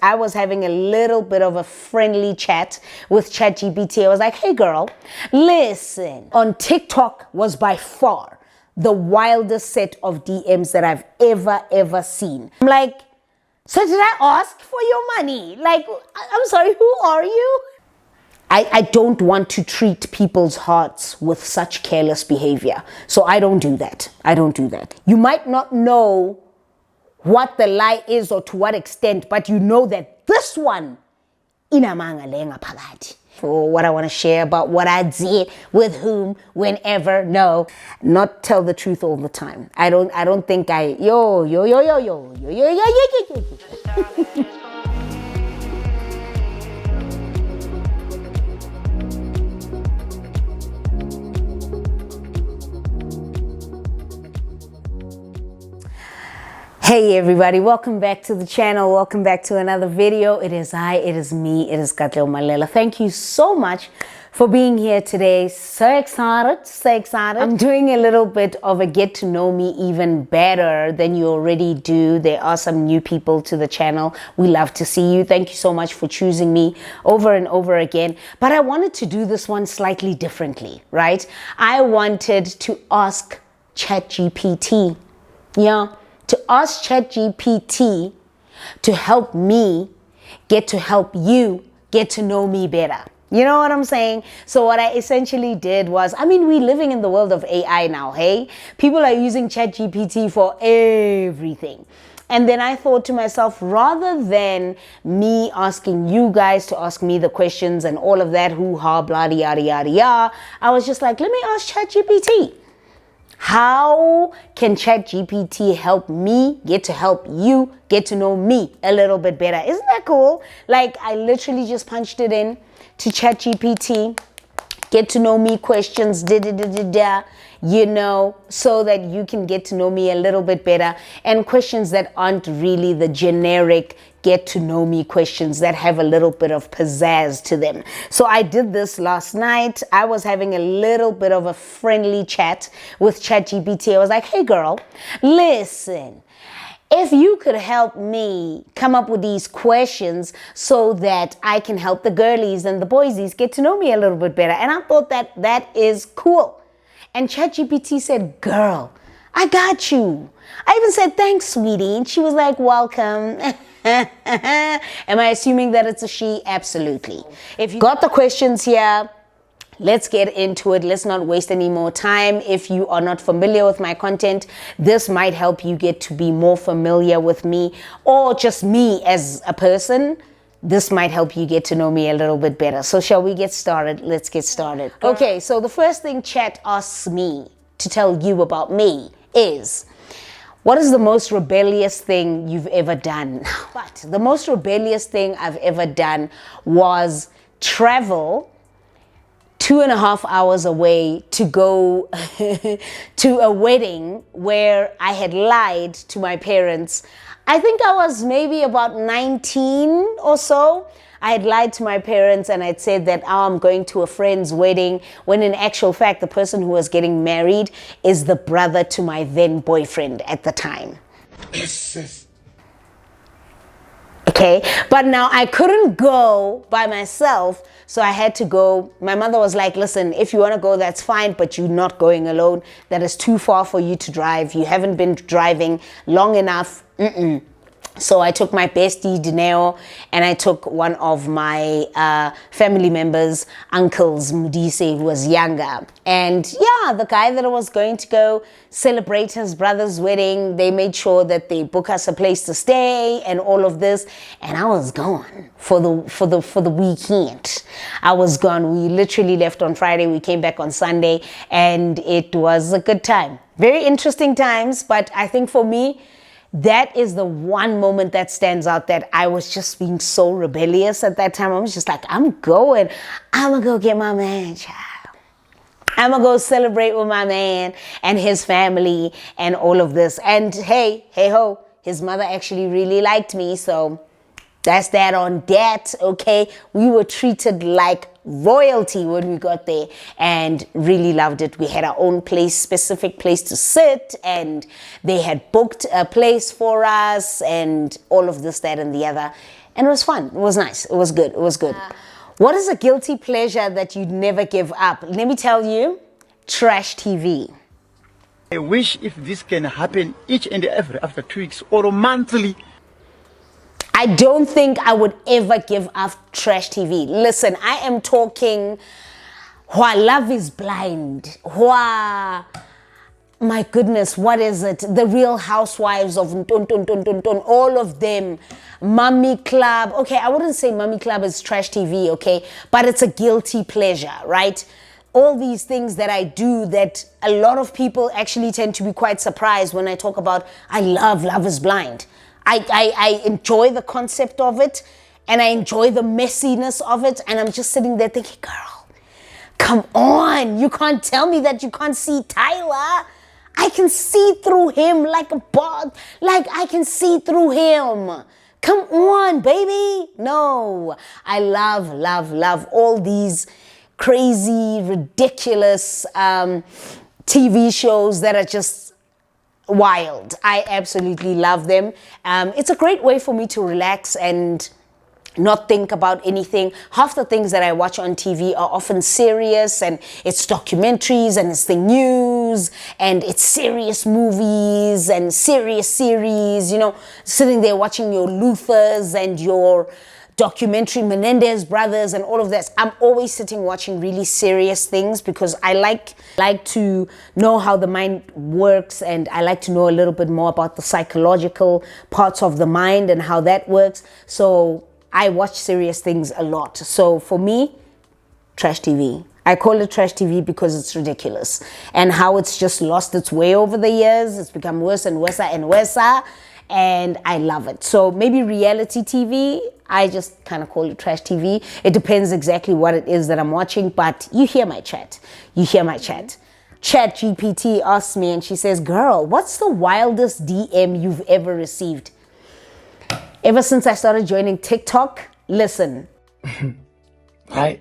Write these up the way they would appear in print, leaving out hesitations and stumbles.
I was having a little bit of a friendly chat with ChatGPT. I was like, hey girl, listen, on TikTok was by far the wildest set of DMs that I've ever seen. I'm like, so did I ask for your money? Like, I'm sorry, who are you? I don't want to treat people's hearts with such careless behavior. So I don't do that. I don't do that. You might not know what the lie is or to what extent, but you know that this one, inamangalenga phakathi. For what I want to share about what I did with whom, whenever, no, not tell the truth all the time. I don't think yo. Hey everybody, welcome back to the channel. Welcome back to another video. It is me, it is Katleho. Thank you so much for being here today. So excited. I'm doing a little bit of a get to know me even better than you already do. There are some new people to the channel. We love to see you. Thank you so much for choosing me over and over again. But I wanted to do this one slightly differently, right? I wanted to ask ChatGPT, to ask ChatGPT to help me get to help you get to know me better. You know what I'm saying? So what I essentially did was, we're living in the world of AI now, hey? People are using ChatGPT for everything. And then I thought to myself, rather than me asking you guys to ask me the questions and all of that, hoo-ha, blah, yada, yada, yada, I was just like, let me ask ChatGPT. How can ChatGPT help me get to help you get to know me a little bit better? Isn't that cool? Like, I literally just punched it in to ChatGPT, get to know me questions, so that you can get to know me a little bit better, and questions that aren't really the generic get to know me questions that have a little bit of pizzazz to them. So I did this last night. I was having a little bit of a friendly chat with ChatGPT. I was like, hey girl, listen, if you could help me come up with these questions so that I can help the girlies and the boysies get to know me a little bit better. And I thought that is cool. And ChatGPT said, girl, I got you. I even said, thanks, sweetie. And she was like, welcome. Am I assuming that it's a she? Absolutely. If you got the questions here, let's get into it. Let's not waste any more time. If you are not familiar with my content, this might help you get to be more familiar with me, or just me as a person. This might help you get to know me a little bit better. So shall we get started? Let's get started. Okay, so the first thing Chat asks me to tell you about me is, what is the most rebellious thing you've ever done? But the most rebellious thing I've ever done was travel 2.5 hours away to go to a wedding where I had lied to my parents. I think I was maybe about 19 or so. I had lied to my parents and I'd said that I'm going to a friend's wedding, when in actual fact, the person who was getting married is the brother to my then boyfriend at the time. Okay, but now I couldn't go by myself, so I had to go. My mother was like, listen, if you want to go, that's fine, but you're not going alone. That is too far for you to drive. You haven't been driving long enough. So I took my bestie, Dineo, and I took one of my family members, uncles, Mudise, who was younger. And yeah, the guy that I was going to go celebrate his brother's wedding, they made sure that they book us a place to stay and all of this. And I was gone for the weekend. I was gone. We literally left on Friday. We came back on Sunday, and it was a good time. Very interesting times, but I think for me, that is the one moment that stands out, that I was just being so rebellious at that time. I was just like, I'm going to go get my man, child. I'm going to go celebrate with my man and his family and all of this. And hey ho, his mother actually really liked me. So that's that on that, okay? We were treated like royalty when we got there and really loved it. We had our own place, specific place to sit, and they had booked a place for us and all of this, that, and the other. And it was fun. It was nice. It was good. It was good. What is a guilty pleasure that you'd never give up? Let me tell you, trash TV. I wish if this can happen each and every after 2 weeks or monthly. I don't think I would ever give up trash TV. Listen, I am talking Love is Blind. My goodness, what is it? The Real Housewives of all of them. Mummy Club. Okay, I wouldn't say Mummy Club is trash TV, okay? But it's a guilty pleasure, right? All these things that I do that a lot of people actually tend to be quite surprised when I talk about. I love Love is Blind. I enjoy the concept of it, and I enjoy the messiness of it, and I'm just sitting there thinking, girl, come on, you can't tell me that you can't see Tyler. I can see through him like a bug, like I can see through him. Come on, baby. No, I love all these crazy, ridiculous TV shows that are just wild. I absolutely love them. It's a great way for me to relax and not think about anything. Half the things that I watch on TV are often serious, and it's documentaries, and it's the news, and it's serious movies and serious series, you know, sitting there watching your Luthers and your documentary Menendez brothers and all of that. I'm always sitting watching really serious things because I like to know how the mind works, and I like to know a little bit more about the psychological parts of the mind and how that works. So I watch serious things a lot. So for me, trash TV. I call it trash TV because it's ridiculous, and how it's just lost its way over the years. It's become worse and worse and worse, and I love it. So maybe reality TV, I just kind of call it trash TV. It depends exactly what it is that I'm watching, but you hear my chat. You hear my chat. ChatGPT asks me, and she says, girl, what's the wildest DM you've ever received? Ever since I started joining TikTok, listen. Hi.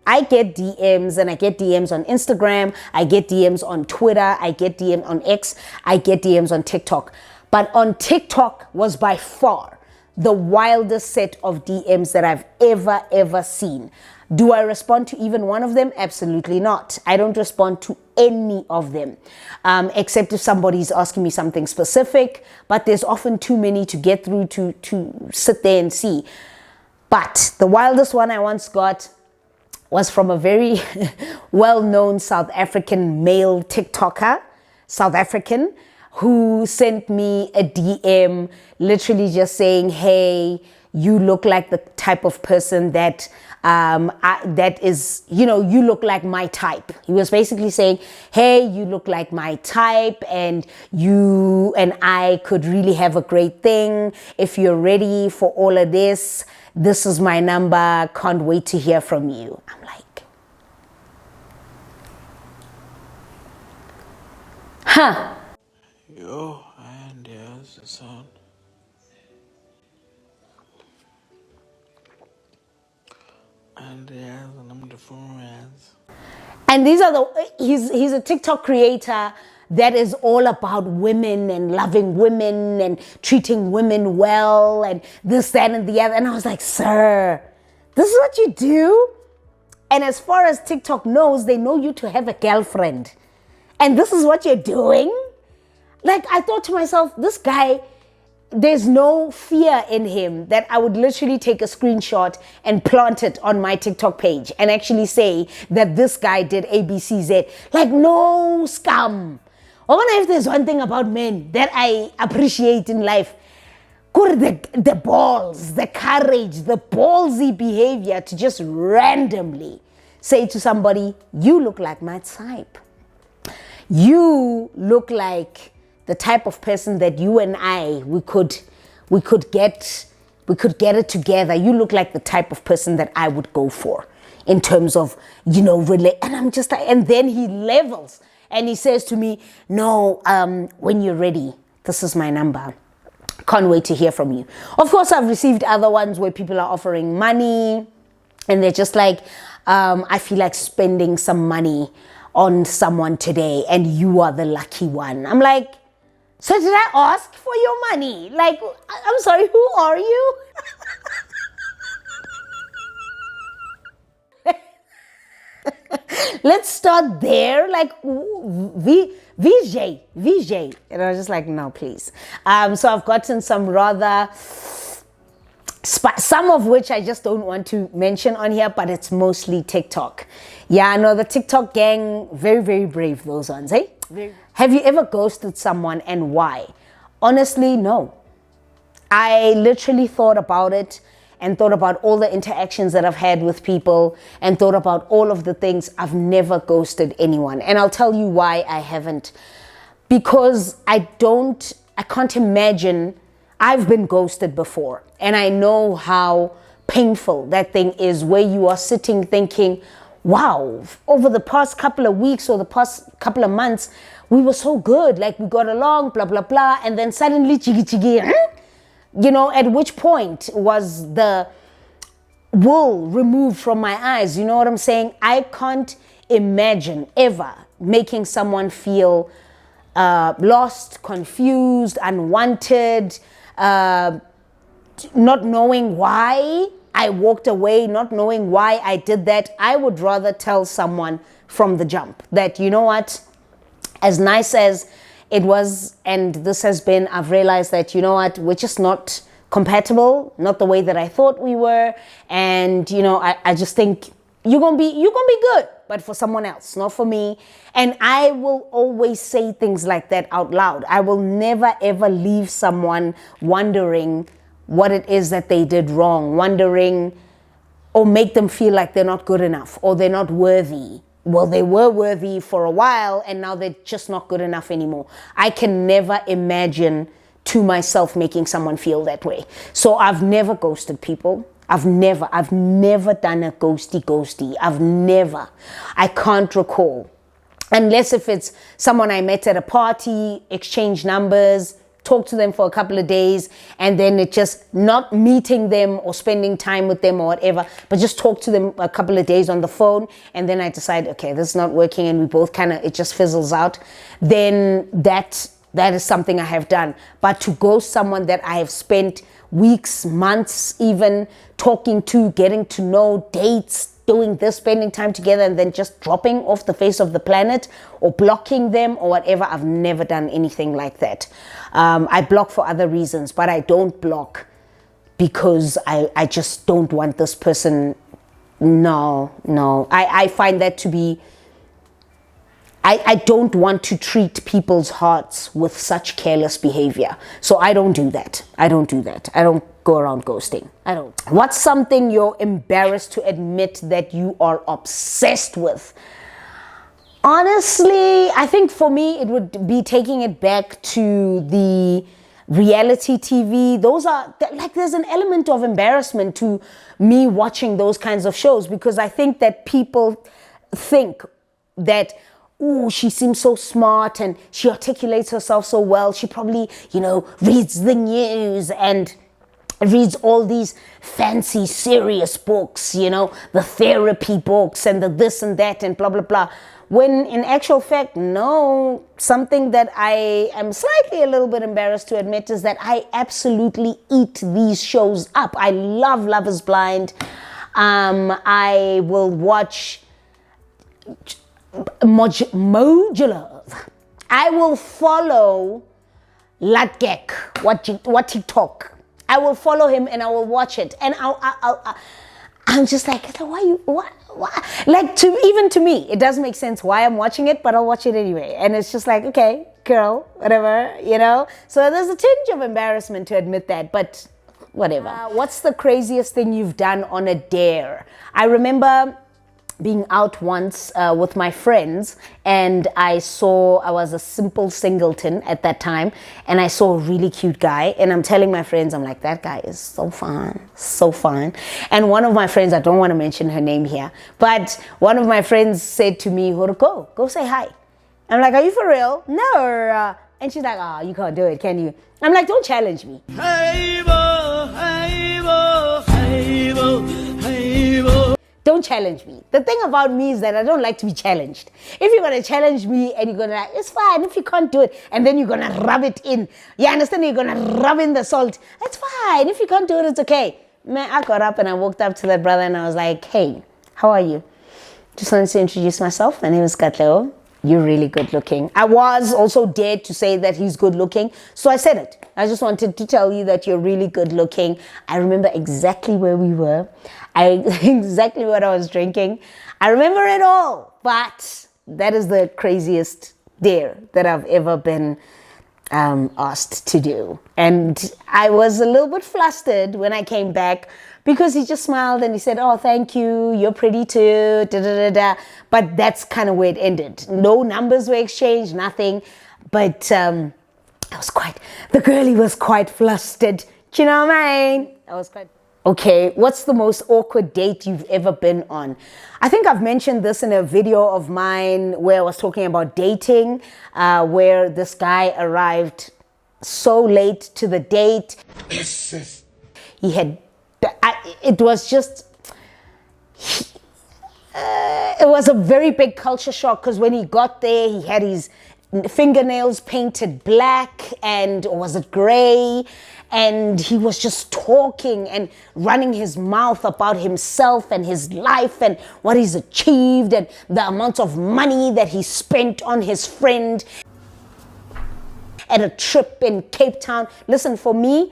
I get DMs, and I get DMs on Instagram, I get DMs on Twitter, I get DMs on X, I get DMs on TikTok. But on TikTok was by far the wildest set of DMs that I've ever seen. Do I respond to even one of them? Absolutely not. I don't respond to any of them, except if somebody's asking me something specific, but there's often too many to get through to sit there and see. But the wildest one I once got was from a very well-known South African male TikToker, South African, who sent me a DM literally just saying, hey, you look like the type of person that that is, you know, you look like my type. He was basically saying, hey, you look like my type, and you and I could really have a great thing. If you're ready for all of this, this is my number. Can't wait to hear from you. I'm like, huh. Yo, and there's the sound. And there's the number 4 hands. And these are he's a TikTok creator that is all about women and loving women and treating women well and this, that, and the other. And I was like, sir, this is what you do? And as far as TikTok knows, they know you to have a girlfriend. And this is what you're doing? Like, I thought to myself, this guy, there's no fear in him that I would literally take a screenshot and plant it on my TikTok page and actually say that this guy did ABCZ. Like, no scum. I wonder if there's one thing about men that I appreciate in life. The balls, the courage, the ballsy behavior to just randomly say to somebody, you look like my type. You look like the type of person that you and I, we could get it together. You look like the type of person that I would go for in terms of, you know, and I'm just like, and then he levels and he says to me, no, when you're ready, this is my number. Can't wait to hear from you. Of course, I've received other ones where people are offering money and they're just like, I feel like spending some money on someone today and you are the lucky one. I'm like, So did I ask for your money? Like, I'm sorry, who are you? Let's start there. Like, VJ. And I was just like, no, please. So I've gotten some rather, some of which I just don't want to mention on here, but it's mostly TikTok. Yeah, no, the TikTok gang, very, very brave, those ones, eh? Have you ever ghosted someone and why? Honestly, no. I literally thought about it and thought about all the interactions that I've had with people and thought about all of the things. I've never ghosted anyone. And I'll tell you why I haven't. Because I can't imagine. I've been ghosted before. And I know how painful that thing is, where you are sitting thinking, wow, over the past couple of weeks or the past couple of months, we were so good. Like, we got along, blah, blah, blah. And then suddenly, chigi, you know, at which point was the wool removed from my eyes? You know what I'm saying? I can't imagine ever making someone feel lost, confused, unwanted, not knowing why I walked away, not knowing why I did that. I would rather tell someone from the jump that, you know what, as nice as it was, and this has been, I've realized that, you know what, we're just not compatible, not the way that I thought we were. And, you know, I just think you're gonna be good, but for someone else, not for me. And I will always say things like that out loud. I will never ever leave someone wondering what it is that they did wrong, wondering, or make them feel like they're not good enough or they're not worthy. Well, they were worthy for a while and now they're just not good enough anymore. I can never imagine to myself making someone feel that way. So I've never ghosted people. I've never done a ghosty. I've never. I can't recall. Unless if it's someone I met at a party, exchange numbers, talk to them for a couple of days, and then it just not meeting them or spending time with them or whatever, but just talk to them a couple of days on the phone, and then I decide, okay, this is not working, and we both it just fizzles out, then that is something I have done. But to ghost someone that I have spent weeks, months even talking to, getting to know, dates, doing this, spending time together, and then just dropping off the face of the planet or blocking them or whatever, I've never done anything like that. I block for other reasons, but I don't block because I just don't want this person. No. I find that to be, I don't want to treat people's hearts with such careless behavior. So I don't do that. I don't go around ghosting. I don't. What's something you're embarrassed to admit that you are obsessed with? Honestly, I think for me, it would be taking it back to the reality TV. Those are, like, there's an element of embarrassment to me watching those kinds of shows, because I think that people think that, oh, she seems so smart and she articulates herself so well. She probably, reads the news and reads all these fancy, serious books, the therapy books and the this and that and blah, blah, blah. When in actual fact, no, something that I am slightly a little bit embarrassed to admit is that I absolutely eat these shows up. I love Love is Blind. I will watch Modular. I will follow Latgek, what TikTok. I will follow him and I will watch it, and I'm just like, what? Like, even to me, it doesn't make sense why I'm watching it, but I'll watch it anyway. And it's just like, okay, girl, whatever, So there's a tinge of embarrassment to admit that, but whatever. What's the craziest thing you've done on a dare? I remember being out once with my friends, and I was a simple singleton at that time, and I saw a really cute guy, and I'm telling my friends, I'm like, that guy is so fine. And one of my friends, I don't want to mention her name here, but one of my friends said to me, go say hi. I'm like, are you for real? No. And she's like, oh, you can't do it, can you? I'm like, don't challenge me. don't challenge me. The thing about me is that I don't like to be challenged. If you're going to challenge me and you're going to, it's fine. If you can't do it, and then you're going to rub it in. You understand? You're going to rub in the salt. It's fine. If you can't do it, it's okay. Man, I got up and I walked up to that brother and I was like, hey, how are you? Just wanted to introduce myself. My name is Katleho. You're really good looking. I was also dared to say that he's good looking. So I said it. I just wanted to tell you that you're really good looking. I remember exactly where we were. Exactly what I was drinking. I remember it all. But that is the craziest dare that I've ever been asked to do. And I was a little bit flustered when I came back because he just smiled and he said, oh, thank you, you're pretty too, da da da da. But that's kind of where it ended. No numbers were exchanged, nothing. But the girlie was quite flustered. Do you know what I mean? I was quite... Okay, what's the most awkward date you've ever been on? I think I've mentioned this in a video of mine where I was talking about dating, where this guy arrived so late to the date. He had, it was just, it was a very big culture shock because when he got there, he had his fingernails painted black and, or was it gray? And he was just talking and running his mouth about himself and his life and what he's achieved and the amount of money that he spent on his friend at a trip in Cape Town. Listen, for me,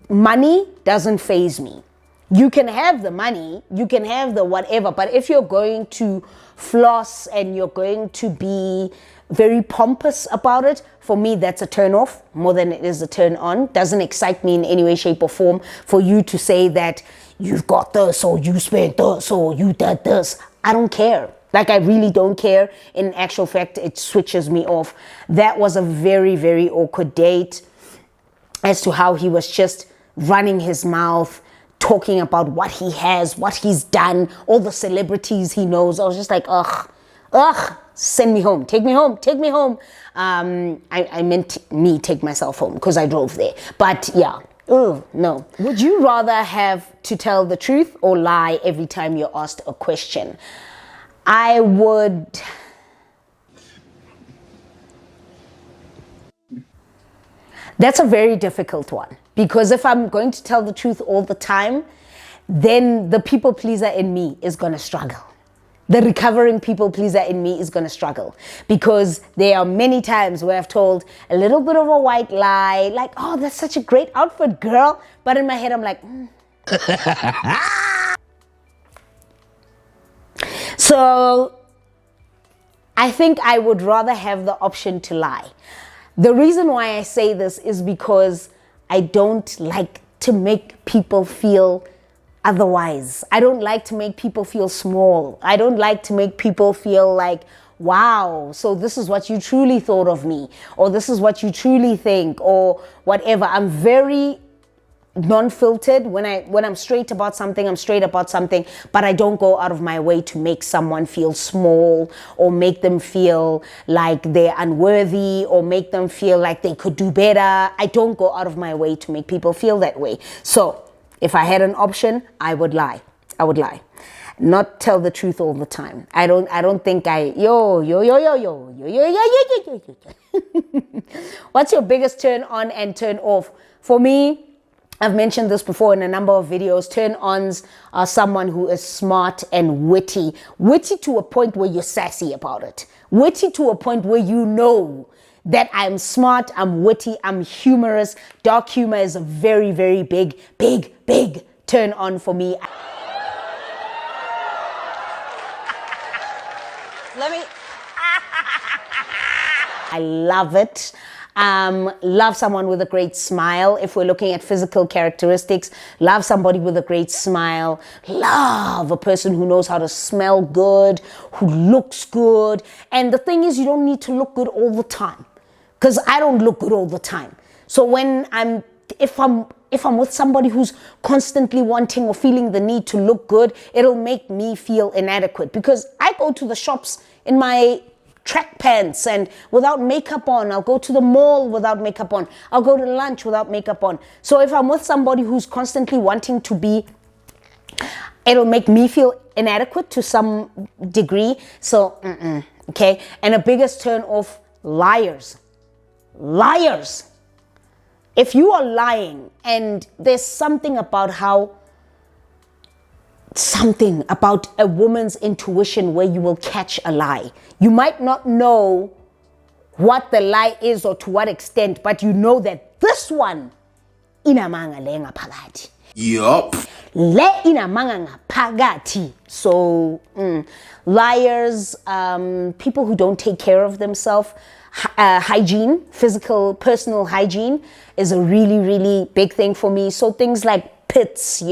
money doesn't faze me. You can have the money, you can have the whatever, but if you're going to floss and you're going to be very pompous about it, for me that's a turn off more than it is a turn on. Doesn't excite me in any way, shape or form for you to say that you've got this or you spent this or you did this. I don't care. Like, I really don't care. In actual fact, it switches me off. That was a very, very awkward date as to how he was just running his mouth, talking about what he has, what he's done, all the celebrities he knows. I was just like, ugh, send me home, take me home, take me home. I meant me take myself home because I drove there. But yeah, no. Would you rather have to tell the truth or lie every time you're asked a question? I would... That's a very difficult one, because if I'm going to tell the truth all the time, then the people pleaser in me is going to struggle. The recovering people pleaser in me is going to struggle, because there are many times where I've told a little bit of a white lie, like, oh, that's such a great outfit, girl. But in my head, I'm like, So I think I would rather have the option to lie. The reason why I say this is because I don't like to make people feel otherwise. I don't like to make people feel small. I don't like to make people feel like, wow, so this is what you truly thought of me, or this is what you truly think, or whatever. I'm very non-filtered. When I'm straight about something, I'm straight about something, but I don't go out of my way to make someone feel small or make them feel like they're unworthy or make them feel like they could do better. I don't go out of my way to make people feel that way. So if I had an option, I would lie. I would lie. Not tell the truth all the time. I don't think What's your biggest turn on and turn off? For me, I've mentioned this before in a number of videos. Turn-ons are someone who is smart and witty. Witty to a point where you're sassy about it. Witty to a point where you know that I'm smart, I'm witty, I'm humorous. Dark humor is a very, very big turn-on for me. I love it. Love someone with a great smile. If we're looking at physical characteristics, love somebody with a great smile. Love a person who knows how to smell good, who looks good. And the thing is, you don't need to look good all the time, because I don't look good all the time. So if I'm with somebody who's constantly wanting or feeling the need to look good, it'll make me feel inadequate, because I go to the shops in my track pants and without makeup on. I'll go to the mall without makeup on. I'll go to lunch without makeup on. So if I'm with somebody who's constantly wanting to be It'll make me feel inadequate to some degree. So, okay. And a biggest turn off, liars. Liars. If you are lying and there's something about a woman's intuition where you will catch a lie. You might not know what the lie is or to what extent, but you know that this one inamanga le ngaphakathi. Yup. Le inamanga ngaphakathi. So liars, people who don't take care of themselves. Hygiene, personal hygiene is a really, really big thing for me. So things like pits,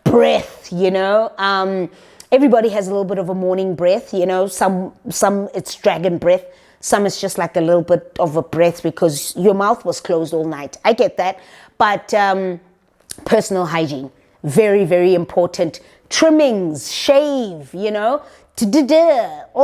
breath, everybody has a little bit of a morning breath, some it's dragon breath, some it's just like a little bit of a breath because your mouth was closed all night. I get that. But personal hygiene, very, very important. Trimmings, shave, all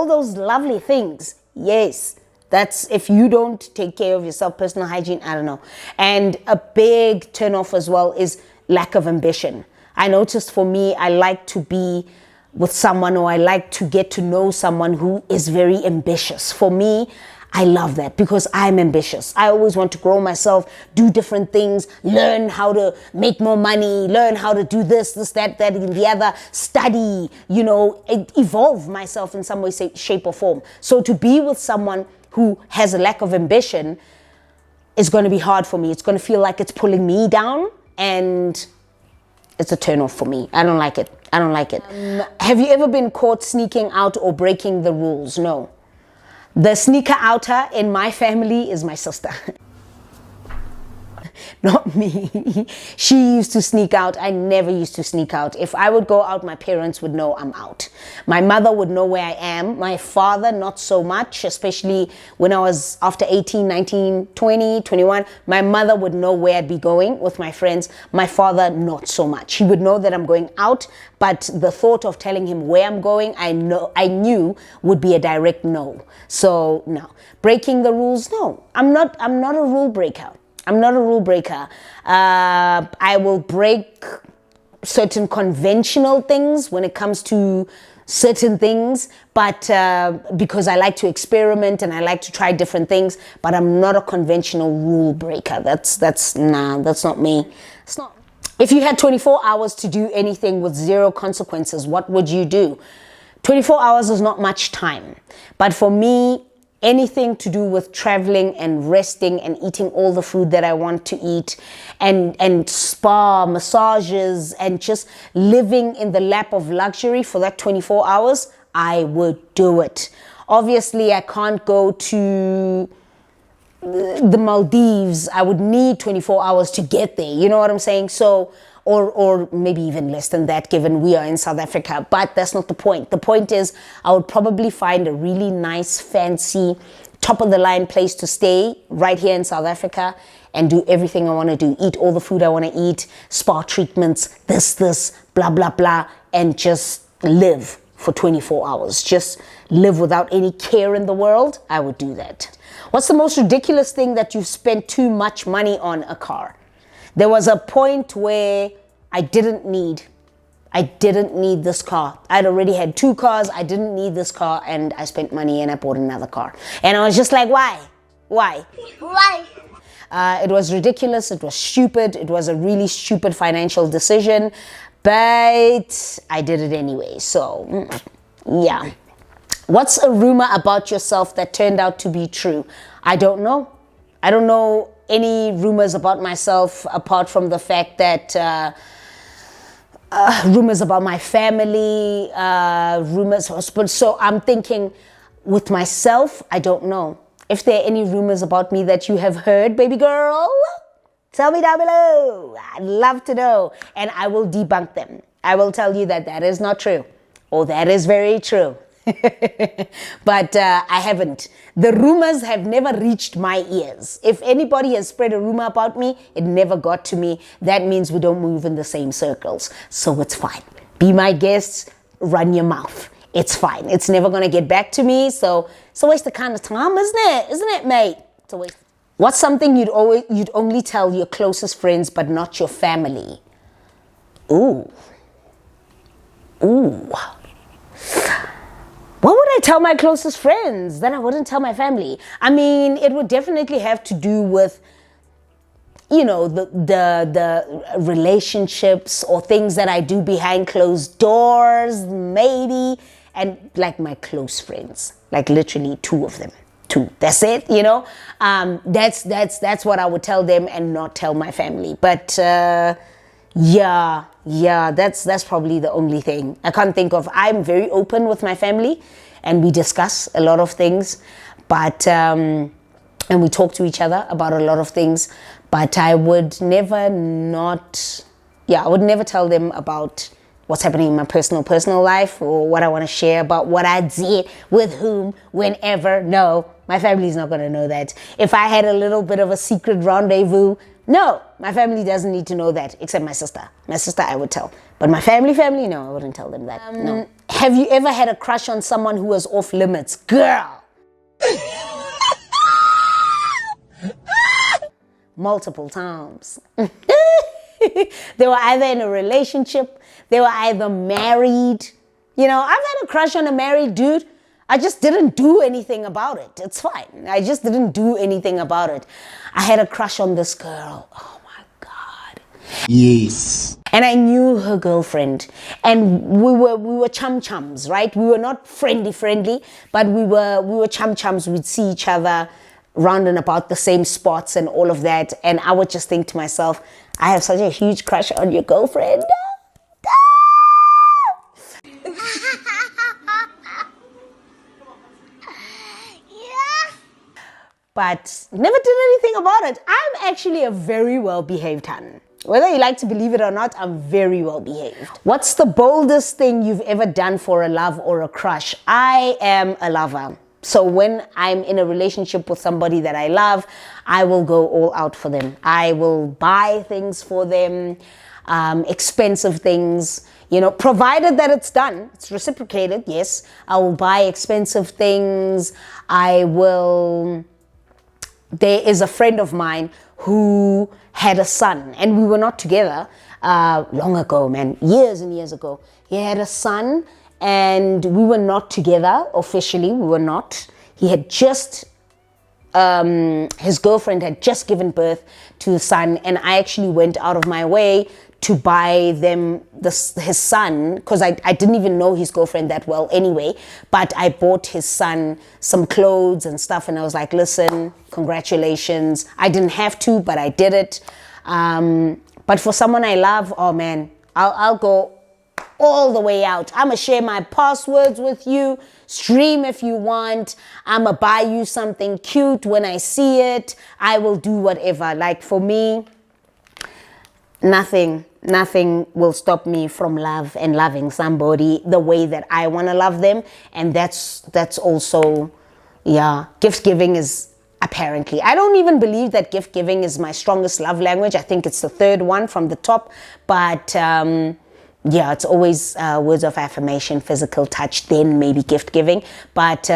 those lovely things. Yes. That's if you don't take care of yourself, personal hygiene, I don't know. And a big turnoff as well is lack of ambition. I noticed for me, I like to be with someone or I like to get to know someone who is very ambitious. For me, I love that because I'm ambitious. I always want to grow myself, do different things, learn how to make more money, learn how to do this, that, and the other, study, evolve myself in some way, shape or form. So to be with someone who has a lack of ambition is going to be hard for me. It's going to feel like it's pulling me down and it's a turn off for me. I don't like it. Have you ever been caught sneaking out or breaking the rules? No. The sneaker outer in my family is my sister. Not me. She used to sneak out. I never used to sneak out. If I would go out, my parents would know I'm out. My mother would know where I am. My father, not so much, especially when I was after 18, 19, 20, 21. My mother would know where I'd be going with my friends. My father, not so much. He would know that I'm going out, but the thought of telling him where I'm going, I knew would be a direct no. So no. Breaking the rules, no. I'm not a rule breaker. I will break certain conventional things when it comes to certain things, but because I like to experiment and I like to try different things, but I'm not a conventional rule breaker. That's not me. It's not. If you had 24 hours to do anything with zero consequences, what would you do? 24 hours is not much time, but for me, anything to do with traveling and resting and eating all the food that I want to eat and spa, massages, and just living in the lap of luxury for that 24 hours, I would do it. Obviously, I can't go to the Maldives. I would need 24 hours to get there. You know what I'm saying? So, or maybe even less than that, given we are in South Africa. But that's not the point. The point is, I would probably find a really nice, fancy, top-of-the-line place to stay right here in South Africa and do everything I want to do. Eat all the food I want to eat, spa treatments, this, blah, blah, blah, and just live for 24 hours. Just live without any care in the world. I would do that. What's the most ridiculous thing that you've spent too much money on? A car. There was a point where I didn't need this car. I'd already had 2 cars. I didn't need this car, and I spent money and I bought another car. And I was just like, why? It was ridiculous. It was stupid. It was a really stupid financial decision, but I did it anyway. So, yeah. What's a rumor about yourself that turned out to be true? I don't know. I don't know any rumors about myself apart from the fact that rumors about my family, rumors. So I'm thinking with myself, I don't know. If there are any rumors about me that you have heard, baby girl, tell me down below. I'd love to know. And I will debunk them. I will tell you that is not true. Or that is very true. But I haven't. The rumors have never reached my ears. If anybody has spread a rumor about me, it never got to me. That means we don't move in the same circles. So it's fine. Be my guests, run your mouth. It's fine. It's never going to get back to me. So it's a waste of kind of time, isn't it? Isn't it, mate? It's a waste. What's something you'd only tell your closest friends but not your family? Ooh. Ooh. What would I tell my closest friends that I wouldn't tell my family? I mean, it would definitely have to do with, you know, the relationships or things that I do behind closed doors, maybe, and like my close friends, like literally 2 of them. 2. That's it, you know. That's what I would tell them and not tell my family. But yeah, that's probably the only thing I can't think of. I'm very open with my family, and we discuss a lot of things, but and we talk to each other about a lot of things. But I would never I would never tell them about what's happening in my personal life, or what I want to share about what I did with whom, whenever. No, my family's not going to know that. If I had a little bit of a secret rendezvous, no, my family doesn't need to know that, except my sister. My sister I would tell. But my family, no, I wouldn't tell them that. No. Have you ever had a crush on someone who was off limits? Girl! Multiple times. They were either in a relationship, they were either married. You know, I've had a crush on a married dude. I just didn't do anything about it. It's fine. I just didn't do anything about it. I had a crush on this girl. Oh my God. Yes. And I knew her girlfriend, and we were chums, right? We were not friendly, but we were chums. We'd see each other round and about the same spots and all of that. And I would just think to myself, I have such a huge crush on your girlfriend. But never did anything about it. I'm actually a very well-behaved hun. Whether you like to believe it or not, I'm very well-behaved. What's the boldest thing you've ever done for a love or a crush? I am a lover. So when I'm in a relationship with somebody that I love, I will go all out for them. I will buy things for them, expensive things, you know, provided that it's done, it's reciprocated, yes. I will buy expensive things. There is a friend of mine who had a son, and we were not together long ago, man, years and years ago. He had a son, and we were not together officially. We were not. He had just, his girlfriend had just given birth to the son, and I actually went out of my way to buy them his son, because I didn't even know his girlfriend that well anyway, but I bought his son some clothes and stuff, and I was like, listen, congratulations. I didn't have to, but I did it. But for someone I love, oh man, I'll go all the way out. I'm gonna share my passwords with you, stream if you want. I'm gonna buy you something cute when I see it. I will do whatever. Like for me, nothing will stop me from love and loving somebody the way that I want to love them. And that's also, yeah, gift giving is apparently, I don't even believe that gift giving is my strongest love language. I think it's the 3rd one from the top, but yeah, it's always words of affirmation, physical touch, then maybe gift giving. But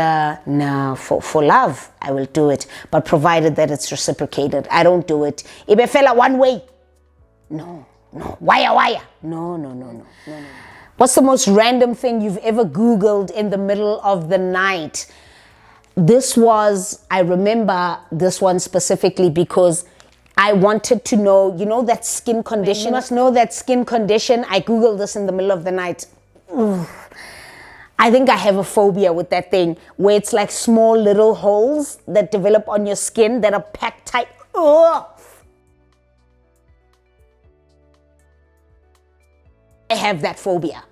no, for love, I will do it, but provided that it's reciprocated. I don't do it if a fella one way. No. Wire. No. What's the most random thing you've ever Googled in the middle of the night? I remember this one specifically because I wanted to know, you know, that skin condition. You must know that skin condition. I Googled this in the middle of the night. I think I have a phobia with that thing where it's like small little holes that develop on your skin that are packed tight. Ugh. I have that phobia.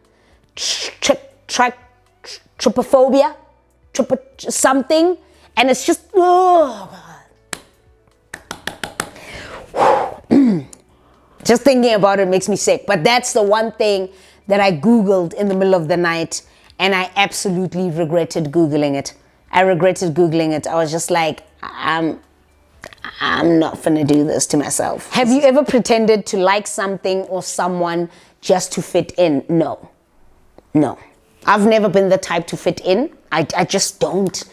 Trypophobia, something, and it's just, just thinking about it makes me sick. But that's the one thing that I Googled in the middle of the night, and I absolutely regretted Googling it. I was just like, I'm not gonna do this to myself. Have you ever pretended to like something or someone just to fit in? No. I've never been the type to fit in. I just don't.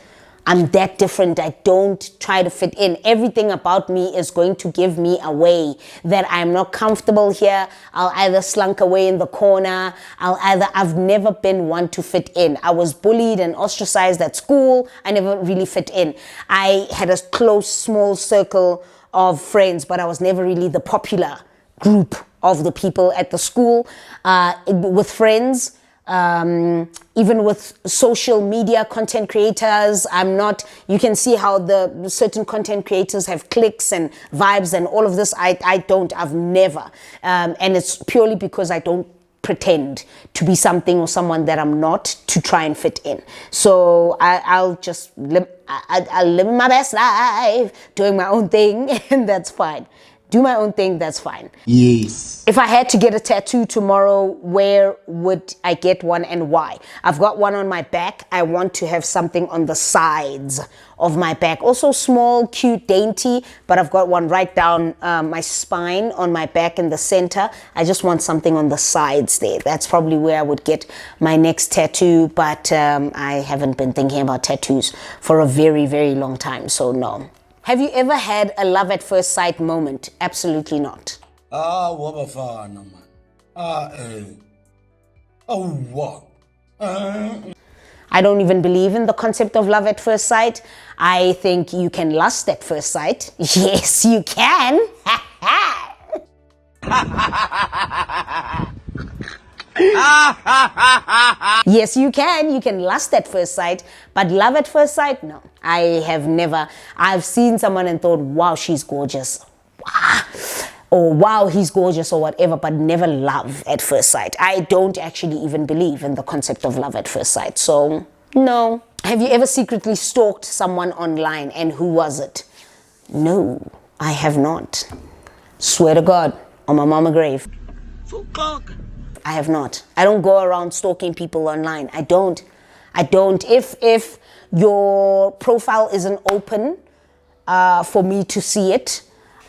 I'm that different. I don't try to fit in. Everything about me is going to give me away that I'm not comfortable here. I'll either slunk away in the corner. I've never been one to fit in. I was bullied and ostracized at school. I never really fit in. I had a close, small circle of friends, but I was never really the popular group of the people at the school. With friends, even with social media content creators, you can see how the certain content creators have clicks and vibes and all of this. I've never. And it's purely because I don't pretend to be something or someone that I'm not to try and fit in. So I'll live my best life doing my own thing, and that's fine. Do my own thing, that's fine. Yes. If I had to get a tattoo tomorrow, where would I get one and why? I've got one on my back. I want to have something on the sides of my back. Also small, cute, dainty, but I've got one right down my spine on my back in the center. I just want something on the sides there. That's probably where I would get my next tattoo, but I haven't been thinking about tattoos for a very, very long time, so no. Have you ever had a love at first sight moment? Absolutely not. Wabafana man. What? I don't even believe in the concept of love at first sight. I think you can lust at first sight. Yes, you can. Yes, you can. You can lust at first sight, but love at first sight, no. I have never. I've seen someone and thought, wow, she's gorgeous. Wow. Or wow, he's gorgeous or whatever, but never love at first sight. I don't actually even believe in the concept of love at first sight. So, no. Have you ever secretly stalked someone online, and who was it? No, I have not. Swear to God, on my mama grave. I have not. I don't go around stalking people online. I don't. If your profile isn't open for me to see it,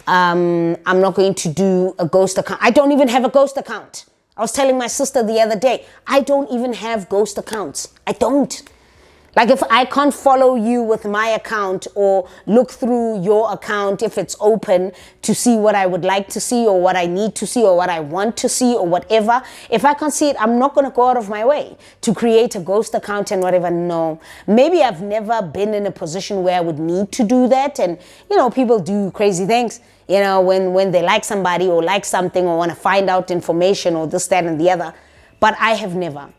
I'm not going to do a ghost account. I don't even have a ghost account. I was telling my sister the other day, I don't even have ghost accounts. I don't. Like, if I can't follow you with my account or look through your account if it's open to see what I would like to see or what I need to see or what I want to see or whatever, if I can't see it, I'm not going to go out of my way to create a ghost account and whatever. No. Maybe I've never been in a position where I would need to do that. And, you know, people do crazy things, you know, when they like somebody or like something or want to find out information or this, that, and the other. But I have never.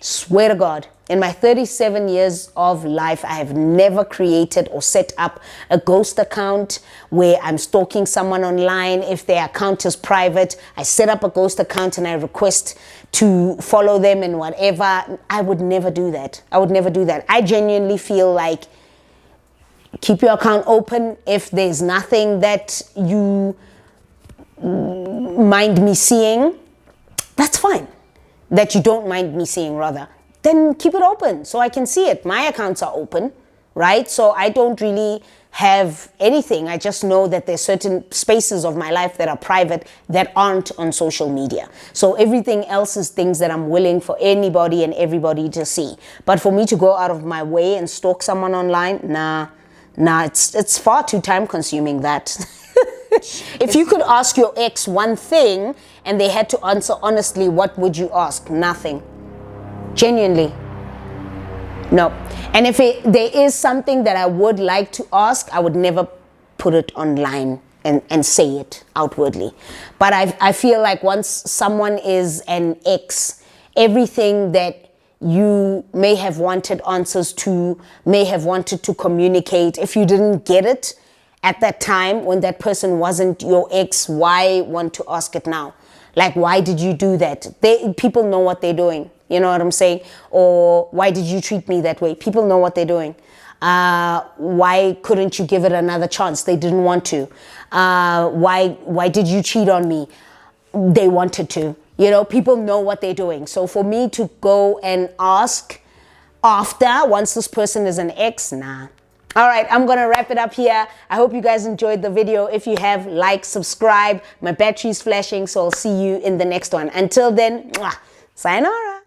Swear to God, in my 37 years of life, I have never created or set up a ghost account where I'm stalking someone online. If their account is private, I set up a ghost account and I request to follow them and whatever. I would never do that. I would never do that. I genuinely feel like keep your account open. If there's nothing that you mind me seeing, that's fine. That you don't mind me seeing, rather, then keep it open so I can see it. My accounts are open, right? So I don't really have anything. I just know that there's certain spaces of my life that are private that aren't on social media. So everything else is things that I'm willing for anybody and everybody to see. But for me to go out of my way and stalk someone online, nah, it's far too time consuming, that. If you could ask your ex one thing and they had to answer honestly, what would you ask? Nothing. Genuinely. No. And if there is something that I would like to ask, I would never put it online and say it outwardly. But I feel like once someone is an ex, everything that you may have wanted answers to, may have wanted to communicate, if you didn't get it at that time when that person wasn't your ex, why want to ask it now? Like, why did you do that? People know what they're doing. You know what I'm saying? Or why did you treat me that way? People know what they're doing. Why couldn't you give it another chance? They didn't want to. Why did you cheat on me? They wanted to. You know, people know what they're doing. So for me to go and ask after, once this person is an ex, nah. All right, I'm going to wrap it up here. I hope you guys enjoyed the video. If you have, like, subscribe. My battery's flashing, so I'll see you in the next one. Until then, sayonara.